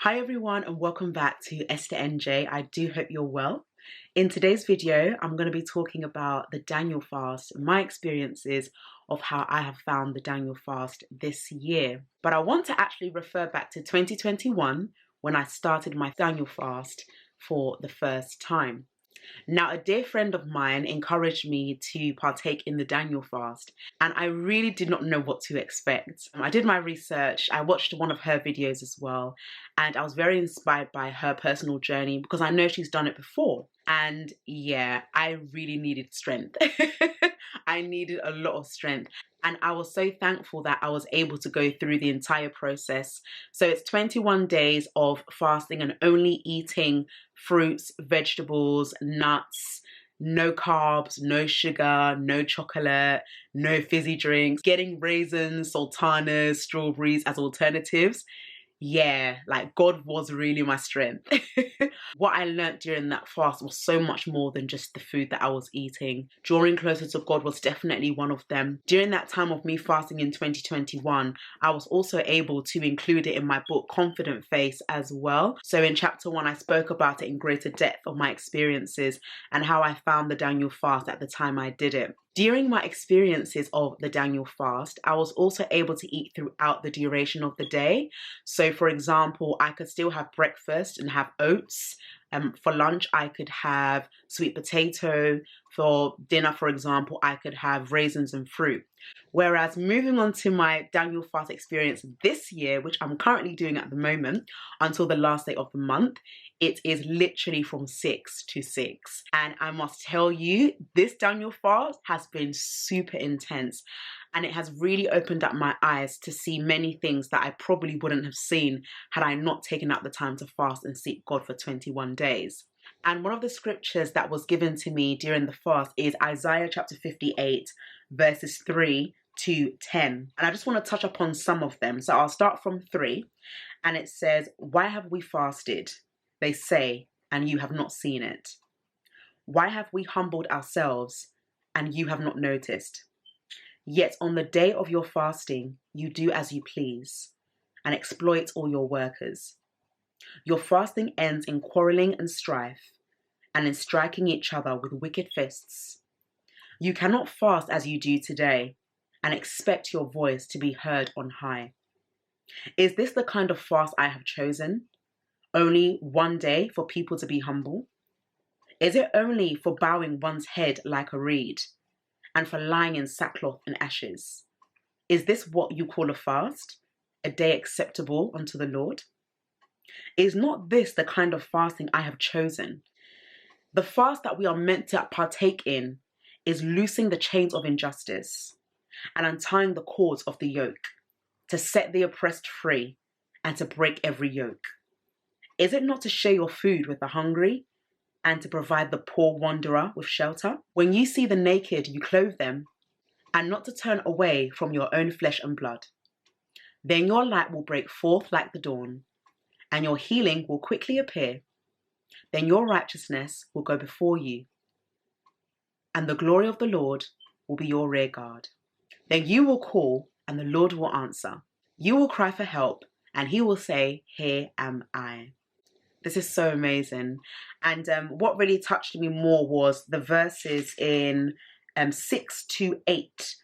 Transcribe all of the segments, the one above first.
Hi everyone and welcome back to Esther NJ. I do hope you're well. In today's video, I'm going to be talking about the Daniel fast, my experiences of how I have found the Daniel fast this year. But I want to actually refer back to 2021 when I started my Daniel fast for the first time. Now, a dear friend of mine encouraged me to partake in the Daniel fast, and I really did not know what to expect. I did my research, I watched one of her videos as well, and I was very inspired by her personal journey because I know she's done it before. And yeah, I really needed strength. I needed a lot of strength. And I was so thankful that I was able to go through the entire process. So it's 21 days of fasting and only eating fruits, vegetables, nuts, no carbs, no sugar, no chocolate, no fizzy drinks, getting raisins, sultanas, strawberries as alternatives. Yeah, like God was really my strength. What I learned during that fast was so much more than just the food that I was eating. Drawing closer to God was definitely one of them. During that time of me fasting in 2021, I was also able to include it in my book, Confident Face, as well. So in chapter 1, I spoke about it in greater depth of my experiences and how I found the Daniel fast at the time I did it. During my experiences of the Daniel fast, I was also able to eat throughout the duration of the day. So for example, I could still have breakfast and have oats. For lunch, I could have sweet potato. For dinner, for example, I could have raisins and fruit. Whereas moving on to my Daniel fast experience this year, which I'm currently doing at the moment until the last day of the month, it is literally from 6 to 6. And I must tell you, this Daniel fast has been super intense. And it has really opened up my eyes to see many things that I probably wouldn't have seen had I not taken out the time to fast and seek God for 21 days. And one of the scriptures that was given to me during the fast is Isaiah chapter 58, verses 3 to 10. And I just want to touch upon some of them. So I'll start from 3. And it says, "Why have we fasted? They say, and you have not seen it. Why have we humbled ourselves, and you have not noticed? Yet on the day of your fasting, you do as you please and exploit all your workers. Your fasting ends in quarreling and strife and in striking each other with wicked fists. You cannot fast as you do today and expect your voice to be heard on high. Is this the kind of fast I have chosen? Only one day for people to be humble? Is it only for bowing one's head like a reed and for lying in sackcloth and ashes? Is this what you call a fast, a day acceptable unto the Lord? Is not this the kind of fasting I have chosen? The fast that we are meant to partake in is loosing the chains of injustice and untying the cords of the yoke, to set the oppressed free and to break every yoke. Is it not to share your food with the hungry and to provide the poor wanderer with shelter? When you see the naked, you clothe them, and not to turn away from your own flesh and blood. Then your light will break forth like the dawn, and your healing will quickly appear. Then your righteousness will go before you, and the glory of the Lord will be your rear guard. Then you will call, and the Lord will answer. You will cry for help, and he will say, here am I." This is so amazing. And what really touched me more was the verses in 6 to 8,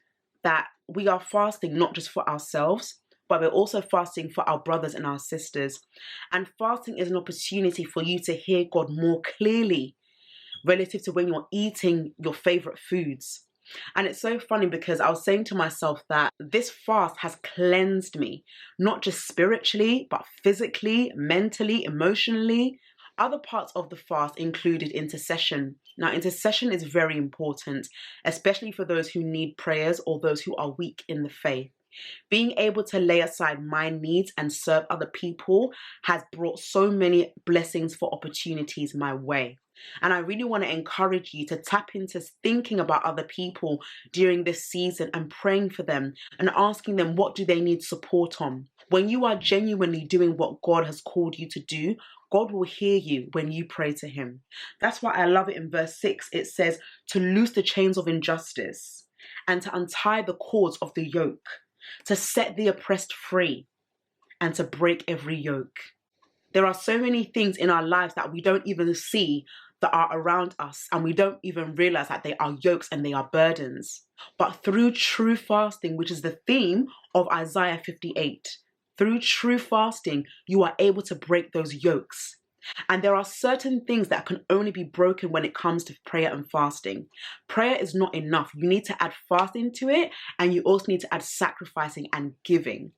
that we are fasting not just for ourselves, but we're also fasting for our brothers and our sisters. And fasting is an opportunity for you to hear God more clearly relative to when you're eating your favorite foods. And it's so funny because I was saying to myself that this fast has cleansed me, not just spiritually, but physically, mentally, emotionally. Other parts of the fast included intercession. Now, intercession is very important, especially for those who need prayers or those who are weak in the faith. Being able to lay aside my needs and serve other people has brought so many blessings for opportunities my way. And I really want to encourage you to tap into thinking about other people during this season and praying for them and asking them what do they need support on. When you are genuinely doing what God has called you to do, God will hear you when you pray to him. That's why I love it in verse 6. It says to loose the chains of injustice and to untie the cords of the yoke, to set the oppressed free and to break every yoke. There are so many things in our lives that we don't even see that are around us, and we don't even realize that they are yokes and they are burdens. But through true fasting, which is the theme of Isaiah 58, through true fasting, you are able to break those yokes. And there are certain things that can only be broken when it comes to prayer and fasting. Prayer is not enough. You need to add fasting to it, and you also need to add sacrificing and giving.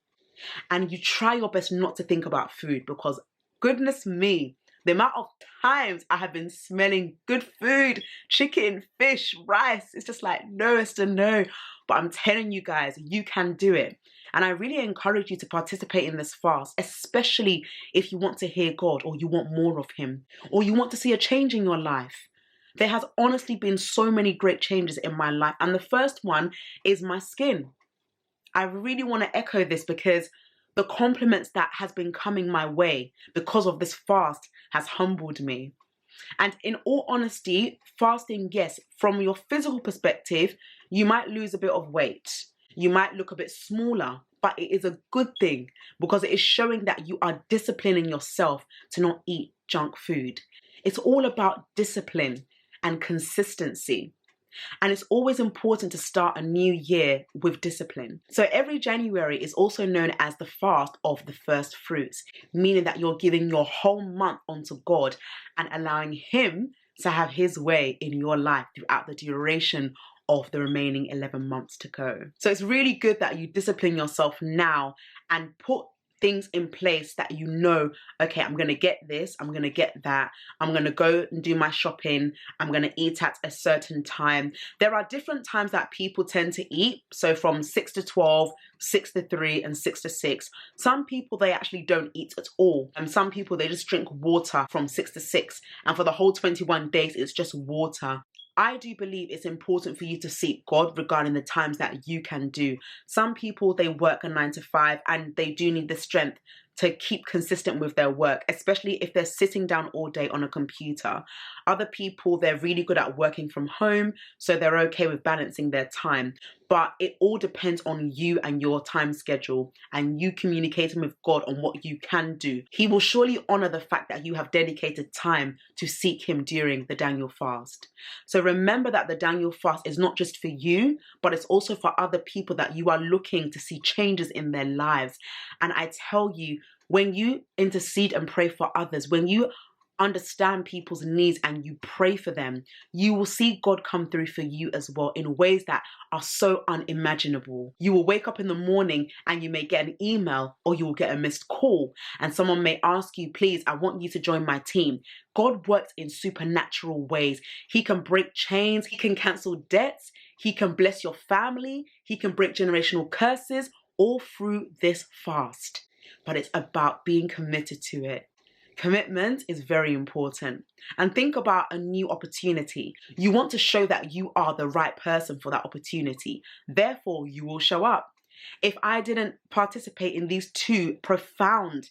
And you try your best not to think about food, because goodness me, the amount of times I have been smelling good food, chicken, fish, rice, it's just like, no, Esther, no. But I'm telling you guys, you can do it. And I really encourage you to participate in this fast, especially if you want to hear God, or you want more of Him, or you want to see a change in your life. There has honestly been so many great changes in my life. And the first one is my skin. I really want to echo this, because the compliments that has been coming my way because of this fast has humbled me. And in all honesty, fasting, yes, from your physical perspective, you might lose a bit of weight. You might look a bit smaller, but it is a good thing, because it is showing that you are disciplining yourself to not eat junk food. It's all about discipline and consistency. And it's always important to start a new year with discipline. So every January is also known as the fast of the first fruits, meaning that you're giving your whole month onto God and allowing Him to have His way in your life throughout the duration of the remaining 11 months to go. So it's really good that you discipline yourself now and put things in place that you know, okay, I'm going to get this, I'm going to get that, I'm going to go and do my shopping, I'm going to eat at a certain time. There are different times that people tend to eat. So from 6 to 12, 6 to 3 and 6 to 6. Some people, they actually don't eat at all. And some people, they just drink water from 6 to 6. And for the whole 21 days, it's just water. I do believe it's important for you to seek God regarding the times that you can do. Some people, they work a 9 to 5 and they do need the strength to keep consistent with their work, especially if they're sitting down all day on a computer. Other people, they're really good at working from home, so they're okay with balancing their time. But it all depends on you and your time schedule, and you communicating with God on what you can do. He will surely honor the fact that you have dedicated time to seek Him during the Daniel fast. So remember that the Daniel fast is not just for you, but it's also for other people that you are looking to see changes in their lives. And I tell you, when you intercede and pray for others, when you understand people's needs and you pray for them, you will see God come through for you as well in ways that are so unimaginable. You will wake up in the morning and you may get an email, or you will get a missed call, and someone may ask you, please, I want you to join my team. God works in supernatural ways. He can break chains, He can cancel debts, He can bless your family, He can break generational curses, all through this fast. But it's about being committed to it. Commitment is very important. And think about a new opportunity. You want to show that you are the right person for that opportunity. Therefore, you will show up. If I didn't participate in these two profound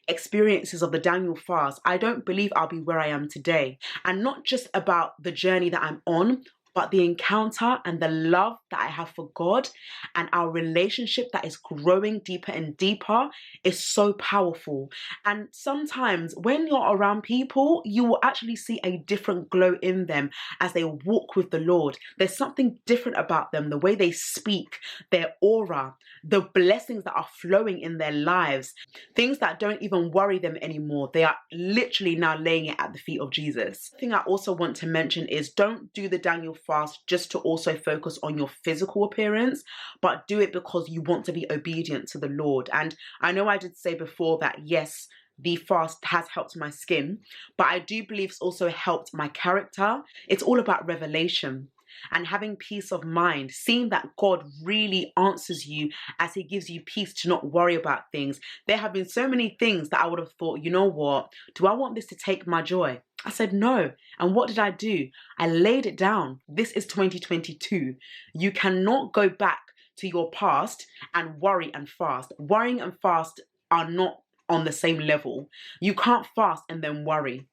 experiences of the Daniel fast, I don't believe I'll be where I am today. And not just about the journey that I'm on, but the encounter and the love that I have for God and our relationship that is growing deeper and deeper is so powerful. And sometimes when you're around people, you will actually see a different glow in them as they walk with the Lord. There's something different about them, the way they speak, their aura, the blessings that are flowing in their lives, things that don't even worry them anymore. They are literally now laying it at the feet of Jesus. The thing I also want to mention is, don't do the Daniel fast just to also focus on your physical appearance, but do it because you want to be obedient to the Lord. And I know I did say before that, yes, the fast has helped my skin, but I do believe it's also helped my character. It's all about revelation and having peace of mind, seeing that God really answers you as He gives you peace to not worry about things. There have been so many things that I would have thought, you know what, do I want this to take my joy? I said no. And what did I do? I laid it down. This is 2022. You cannot go back to your past and worry and fast. Worrying and fast are not on the same level. You can't fast and then worry,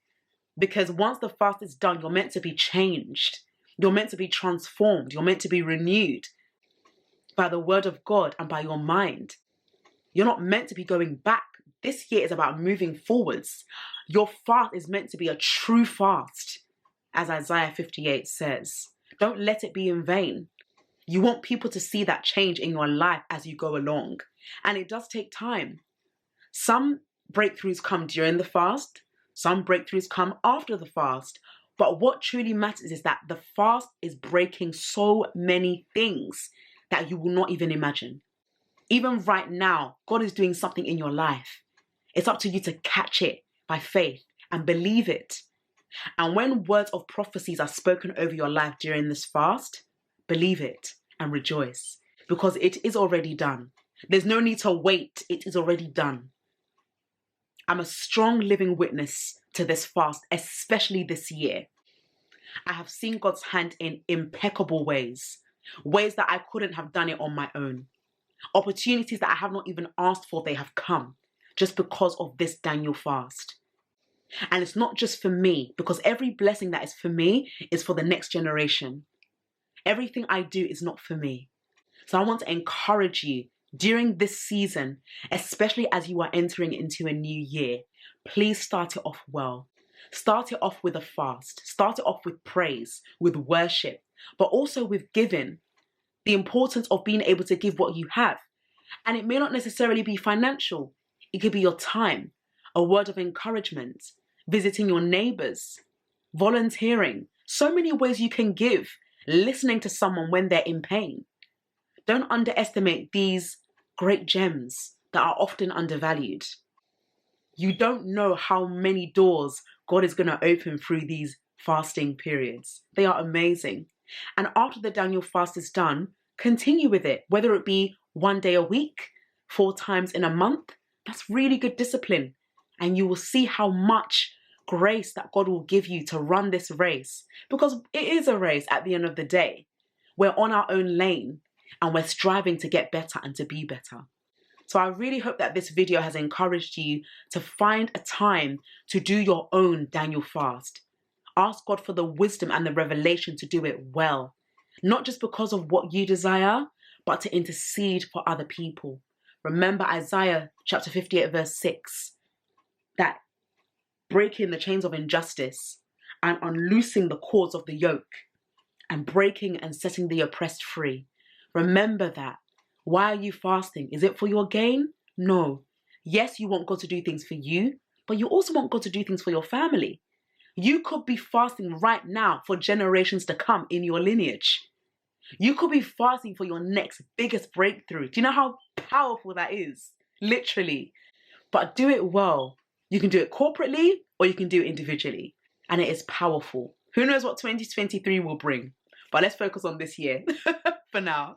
because once the fast is done, you're meant to be changed. You're meant to be transformed. You're meant to be renewed by the word of God and by your mind. You're not meant to be going back This year is about moving forwards. Your fast is meant to be a true fast, as Isaiah 58 says. Don't let it be in vain. You want people to see that change in your life as you go along. And it does take time. Some breakthroughs come during the fast. Some breakthroughs come after the fast. But what truly matters is that the fast is breaking so many things that you will not even imagine. Even right now, God is doing something in your life. It's up to you to catch it by faith and believe it. And when words of prophecies are spoken over your life during this fast, believe it and rejoice, because it is already done. There's no need to wait. It is already done. I'm a strong living witness to this fast, especially this year. I have seen God's hand in impeccable ways that I couldn't have done it on my own. Opportunities that I have not even asked for, they have come just because of this Daniel fast. And it's not just for me, because every blessing that is for me is for the next generation. Everything I do is not for me. So I want to encourage you during this season, especially as you are entering into a new year, please start it off well. Start it off with a fast. Start it off with praise, with worship, but also with giving. The importance of being able to give what you have. And it may not necessarily be financial. It could be your time, a word of encouragement, visiting your neighbors, volunteering. So many ways you can give, listening to someone when they're in pain. Don't underestimate these great gems that are often undervalued. You don't know how many doors God is going to open through these fasting periods. They are amazing. And after the Daniel fast is done, continue with it, whether it be 1 day a week, 4 times in a month. That's really good discipline. And you will see how much grace that God will give you to run this race, because it is a race at the end of the day. We're on our own lane and we're striving to get better and to be better. So I really hope that this video has encouraged you to find a time to do your own Daniel fast. Ask God for the wisdom and the revelation to do it well. Not just because of what you desire, but to intercede for other people. Remember Isaiah chapter 58 verse 6, that breaking the chains of injustice and unloosing the cords of the yoke and breaking and setting the oppressed free. Remember that. Why are you fasting? Is it for your gain? No. Yes, you want God to do things for you, but you also want God to do things for your family. You could be fasting right now for generations to come in your lineage. You could be fasting for your next biggest breakthrough. Do you know how powerful that is? Literally. But do it well. You can do it corporately or you can do it individually. And it is powerful. Who knows what 2023 will bring? But let's focus on this year for now.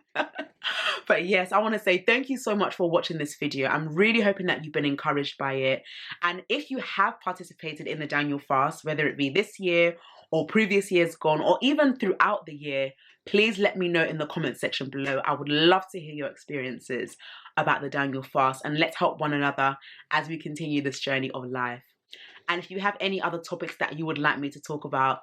But yes, I want to say thank you so much for watching this video. I'm really hoping that you've been encouraged by it. And if you have participated in the Daniel fast, whether it be this year or previous years gone, or even throughout the year, please let me know in the comment section below. I would love to hear your experiences about the Daniel fast, and let's help one another as we continue this journey of life. And if you have any other topics that you would like me to talk about,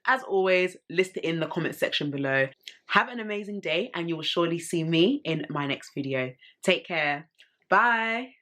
as always, list it in the comment section below. Have an amazing day, and you will surely see me in my next video. Take care. Bye.